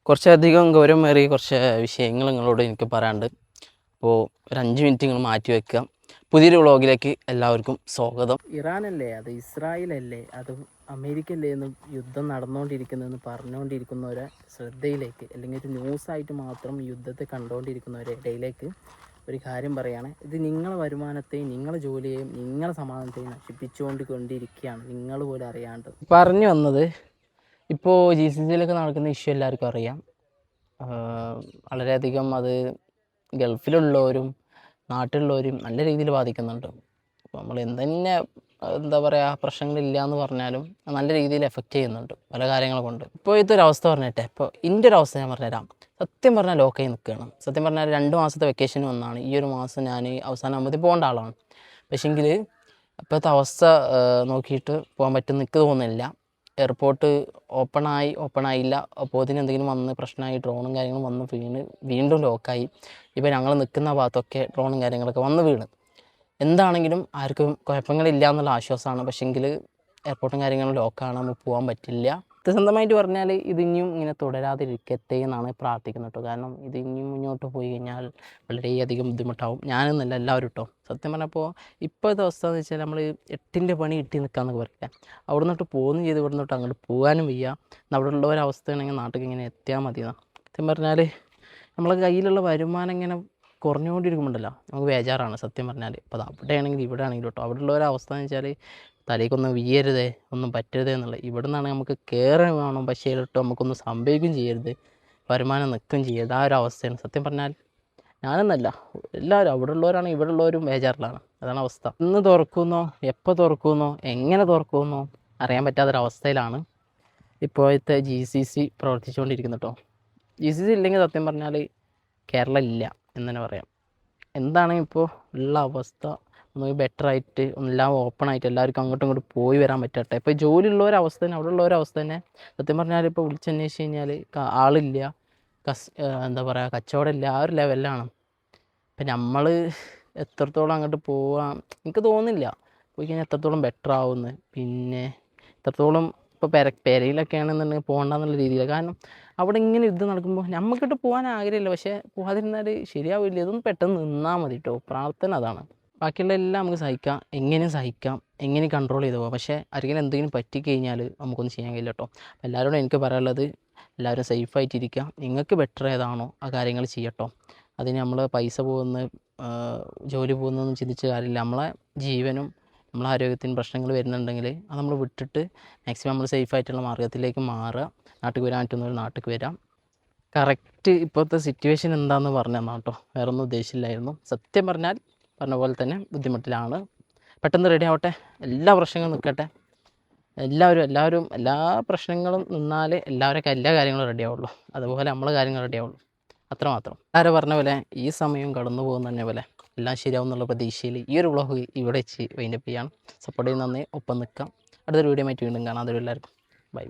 കുറച്ചധികം ഗൗരവമേറിയ കുറച്ച് വിഷയങ്ങൾ നിങ്ങളോട് എനിക്ക് പറയാനുണ്ട്. അപ്പോൾ ഒരു 5 മിനിറ്റ് നിങ്ങൾ മാറ്റി വെക്കുക. പുതിയൊരു വ്ളോഗിലേക്ക് എല്ലാവർക്കും സ്വാഗതം. ഇറാനല്ലേ അത്, ഇസ്രായേലല്ലേ അത്, അമേരിക്കയല്ലേ എന്ന് യുദ്ധം നടന്നുകൊണ്ടിരിക്കുന്നതെന്ന് പറഞ്ഞുകൊണ്ടിരിക്കുന്നവരെ ശ്രദ്ധയിലേക്ക്, അല്ലെങ്കിൽ ഒരു ന്യൂസായിട്ട് മാത്രം യുദ്ധത്തെ കണ്ടുകൊണ്ടിരിക്കുന്നവരെ ഇടയിലേക്ക് ഒരു കാര്യം പറയുകയാണ്. ഇത് നിങ്ങളെ വരുമാനത്തെയും നിങ്ങളെ ജോലിയെയും നിങ്ങളെ സമാധാനത്തെയും നശിപ്പിച്ചുകൊണ്ടിരിക്കുകയാണ്, നിങ്ങൾ പോലും അറിയാണ്ട്. പറഞ്ഞു വന്നത്, ഇപ്പോൾ GCCയിലൊക്കെ നടക്കുന്ന ഇഷ്യൂ എല്ലാവർക്കും അറിയാം. വളരെയധികം അത് ഗൾഫിലുള്ളവരും നാട്ടിലുള്ളവരും നല്ല രീതിയിൽ ബാധിക്കുന്നുണ്ട്. അപ്പോൾ നമ്മൾ എന്താ പറയുക, പ്രശ്നങ്ങളില്ല എന്ന് പറഞ്ഞാലും നല്ല രീതിയിൽ എഫക്റ്റ് ചെയ്യുന്നുണ്ട് പല കാര്യങ്ങൾ കൊണ്ട്. ഇപ്പോൾ ഇതൊരു അവസ്ഥ പറഞ്ഞിട്ടെ, ഇപ്പോൾ എൻ്റെ ഒരു അവസ്ഥ ഞാൻ പറഞ്ഞുതരാം. സത്യം പറഞ്ഞാൽ ലോക്കായി നിൽക്കുകയാണ്. സത്യം പറഞ്ഞാൽ 2 മാസത്തെ വെക്കേഷൻ വന്നാണ്. ഈ ഒരു മാസം ഞാൻ അവസാനം ആകുമ്പോൾ പോകേണ്ട ആളാണ്. പക്ഷേങ്കിൽ ഇപ്പോഴത്തെ അവസ്ഥ നോക്കിയിട്ട് പോകാൻ പറ്റുമെന്ന് എനിക്ക് തോന്നുന്നില്ല. എയർപോർട്ട് ഓപ്പൺ ആയില്ല. അപ്പോൾ അതിന് എന്തെങ്കിലും വന്ന് പ്രശ്നമായി ഡ്രോണും കാര്യങ്ങളും വന്ന് വീണ്ടും ലോക്കായി. ഇപ്പോൾ ഞങ്ങൾ നിൽക്കുന്ന ഭാഗത്തൊക്കെ ഡ്രോണും കാര്യങ്ങളൊക്കെ വന്ന് വീണ്. എന്താണെങ്കിലും ആർക്കും കുഴപ്പങ്ങളില്ല എന്നുള്ള ആശ്വാസമാണ്. പക്ഷേങ്കിൽ എയർപോർട്ടും കാര്യങ്ങളും ലോക്കാണ്, നമുക്ക് പോകാൻ പറ്റില്ല. സത്യസന്ധമായിട്ട് പറഞ്ഞാൽ ഇതിനിയും ഇങ്ങനെ തുടരാതിരിക്കട്ടെ എന്നാണ് പ്രാർത്ഥിക്കുന്നത് കേട്ടോ. കാരണം ഇത് ഇനിയും മുന്നോട്ട് പോയി കഴിഞ്ഞാൽ വളരെയധികം ബുദ്ധിമുട്ടാവും. ഞാനെന്നല്ല എല്ലാവരും കേട്ടോ. സത്യം പറഞ്ഞപ്പോൾ ഇപ്പോഴത്തെ അവസ്ഥ എന്ന് വെച്ചാൽ നമ്മൾ 8ൻ്റെ പണി ഇട്ടി നിൽക്കാമെന്നൊക്കെ പറയില്ല. അവിടെ നിന്നിട്ട് പോകുന്നു ചെയ്ത് ഇവിടെ നിന്നിട്ട് അങ്ങോട്ട് പോകാനും വയ്യ. അവിടെ ഉള്ള ഒരവസ്ഥയാണെങ്കിൽ നാട്ടിൽ ഇങ്ങനെ എത്തിയാൽ മതിയെന്നാണ്. സത്യം പറഞ്ഞാൽ നമ്മളെ കയ്യിലുള്ള വരുമാനം ഇങ്ങനെ കുറഞ്ഞുകൊണ്ടിരിക്കുമ്പോണ്ടല്ലോ നമുക്ക് ബേജാറാണ് സത്യം പറഞ്ഞാൽ. അപ്പോൾ അത് അവിടെ ആണെങ്കിൽ ഇവിടെ ആണെങ്കിലും കേട്ടോ. അവിടെ ഉള്ള ഒരവസ്ഥ എന്ന് വെച്ചാൽ തലേക്കൊന്നും വീഴരുതേ, ഒന്നും പറ്റരുതേ എന്നുള്ളത്. ഇവിടെ നിന്നാണെങ്കിൽ നമുക്ക് കയറി വേണം, പക്ഷേ ഇട്ടോ നമുക്കൊന്നും സംഭവിക്കുകയും ചെയ്യരുത്, വരുമാനം നിൽക്കുകയും ചെയ്യരുത്. ആ ഒരു അവസ്ഥയാണ് സത്യം പറഞ്ഞാൽ. ഞാനെന്നല്ല എല്ലാവരും, അവിടെ ഉള്ളവരാണെങ്കിൽ ഇവിടെ ഉള്ളവരും ബേജാറിലാണ്. അതാണ് അവസ്ഥ. ഇന്ന് തുറക്കുന്നോ, എപ്പോൾ തുറക്കുന്നോ, എങ്ങനെ തുറക്കുന്നോ അറിയാൻ പറ്റാത്തൊരവസ്ഥയിലാണ് ഇപ്പോഴത്തെ GCC പ്രവർത്തിച്ചുകൊണ്ടിരിക്കുന്നത് കേട്ടോ. GCC ഇല്ലെങ്കിൽ സത്യം പറഞ്ഞാൽ കേരളം ഇല്ല എന്ന് തന്നെ പറയാം. എന്താണെങ്കിൽ ഇപ്പോൾ ഉള്ള അവസ്ഥ നമുക്ക് ബെറ്ററായിട്ട് എല്ലാം ഓപ്പണായിട്ട് എല്ലാവർക്കും അങ്ങോട്ടും ഇങ്ങോട്ടും പോയി വരാൻ പറ്റട്ടെ. ഇപ്പോൾ ജോലിയുള്ളൊരവസ്ഥ തന്നെ, അവിടെ ഉള്ളൊരവസ്ഥ തന്നെ സത്യം പറഞ്ഞാൽ ഇപ്പോൾ വിളിച്ചന്വേഷിച്ച് കഴിഞ്ഞാൽ ആളില്ല, എന്താ പറയുക, കച്ചവടമില്ല, ആ ഒരു ലെവലിലാണ്. ഇപ്പം നമ്മൾ എത്രത്തോളം അങ്ങോട്ട് പോവാം എനിക്ക് തോന്നുന്നില്ല. പോയി കഴിഞ്ഞാൽ എത്രത്തോളം ബെറ്റർ ആവുമെന്ന്. പിന്നെ എത്രത്തോളം ഇപ്പോൾ പെരയിലൊക്കെ ആണെന്നുണ്ടെങ്കിൽ പോകണ്ടെന്നുള്ള രീതിയിൽ. കാരണം അവിടെ ഇങ്ങനെ യുദ്ധം നടക്കുമ്പോൾ നമുക്കിട്ട് പോകാൻ ആഗ്രഹമില്ല, പക്ഷേ പോകാതിരുന്നാൽ ശരിയാവില്ല. ഇതൊന്നും പെട്ടെന്ന് നിന്നാൽ മതി കേട്ടോ. പ്രാർത്ഥന അതാണ്. ബാക്കിയുള്ള എല്ലാം നമുക്ക് സഹിക്കാം, എങ്ങനെ കൺട്രോൾ ചെയ്ത് പോകാം. പക്ഷേ ആരെങ്കിലും എന്തെങ്കിലും പറ്റിക്കഴിഞ്ഞാൽ നമുക്കൊന്നും ചെയ്യാൻ കഴിയില്ല കേട്ടോ. അപ്പോൾ എല്ലാവരോടും എനിക്ക് പറയാനുള്ളത്, എല്ലാവരും സേഫായിട്ടിരിക്കുക. നിങ്ങൾക്ക് ബെറ്റർ ഏതാണോ ആ കാര്യങ്ങൾ ചെയ്യട്ടോ. അതിന് നമ്മൾ പൈസ പോകുന്ന, ജോലി പോകുന്നതൊന്നും ചിന്തിച്ച് കാര്യമില്ല. നമ്മളെ ജീവനും നമ്മളെ ആരോഗ്യത്തിന് പ്രശ്നങ്ങൾ വരുന്നുണ്ടെങ്കിൽ അത് നമ്മൾ വിട്ടിട്ട് മാക്സിമം നമ്മൾ സേഫായിട്ടുള്ള മാർഗ്ഗത്തിലേക്ക് മാറുക. നാട്ടിൽ വരാൻ പറ്റുന്നവർ നാട്ടിൽ വരാം. കറക്റ്റ് ഇപ്പോഴത്തെ സിറ്റുവേഷൻ എന്താണെന്ന് പറഞ്ഞു തന്നാൽ കേട്ടോ. വേറെ ഒന്നും ഉദ്ദേശമില്ലായിരുന്നു. സത്യം പറഞ്ഞാൽ പറഞ്ഞ പോലെ തന്നെ ബുദ്ധിമുട്ടിലാണ്. പെട്ടെന്ന് റെഡി ആവട്ടെ, എല്ലാ പ്രശ്നങ്ങളും നിൽക്കട്ടെ. എല്ലാവരും എല്ലാ പ്രശ്നങ്ങളും നിന്നാൽ എല്ലാവരൊക്കെ എല്ലാ കാര്യങ്ങളും റെഡി ആവുള്ളൂ. അതുപോലെ നമ്മളെ കാര്യങ്ങൾ റെഡി ആവുള്ളൂ, അത്രമാത്രം. ആരെ പറഞ്ഞ പോലെ ഈ സമയം കടന്നു പോകുന്ന തന്നെ പോലെ എല്ലാം ശരിയാവും എന്നുള്ള പ്രതീക്ഷയിൽ ഈ ഒരു വ്ളോഗ് ഇവിടെ വെച്ച് വൈൻഡപ്പ് ചെയ്യാണ്. സപ്പോർട്ട് ചെയ്യുന്ന നന്ദി. ഒപ്പം നിൽക്കാം. അടുത്തൊരു വീഡിയോ ആയിട്ട് വീണ്ടും കാണാം. അതൊരു എല്ലാവർക്കും ബൈ.